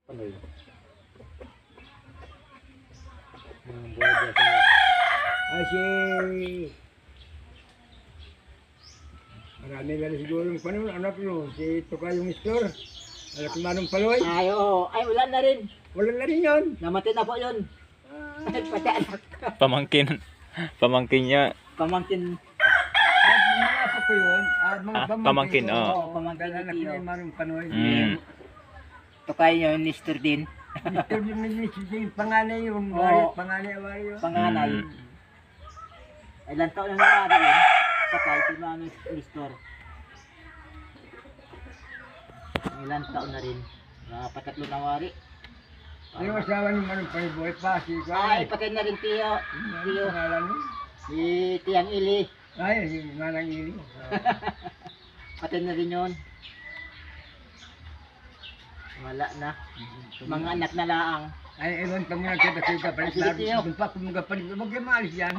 Panoy. Buhay dyan sa... Ay, marami na rin siguro yung panon, anak nyo, si Tukayong Store. Anak ni Manong Paloy. Ay, oo. Ay, wala na rin. Wala na rin yun. Namatay na po yun. Pati anak. Pamangkin. Pamangkin niya. Pamangkin. At mga apo ko yun, at mga pamangkin, ko, oo. Oo, pamangkin anak ni ni Tio. Manong Paloy. Tukay nyo, Mr. Din. Ito din yung panganay yun, Oo. panganay yun. Panganay. Ilan taon na nangyari yun? Tukay, si Mami Mr. Ilan taon na rin. Patatlo na wari. Yung asawa ni Manong Paloy, buhay pa, si Ay, patay na rin Tio. Tio. Pangalan mo? Si Tiyang Ili. Ay, yung Manang Ili. Patay na rin yun. Wala na. Mga anak na laang. Ay, ewan pa muna kita-kita, palit Sige, na. Tio. Doon pa kung magapalit, huwag kayo maalis yan.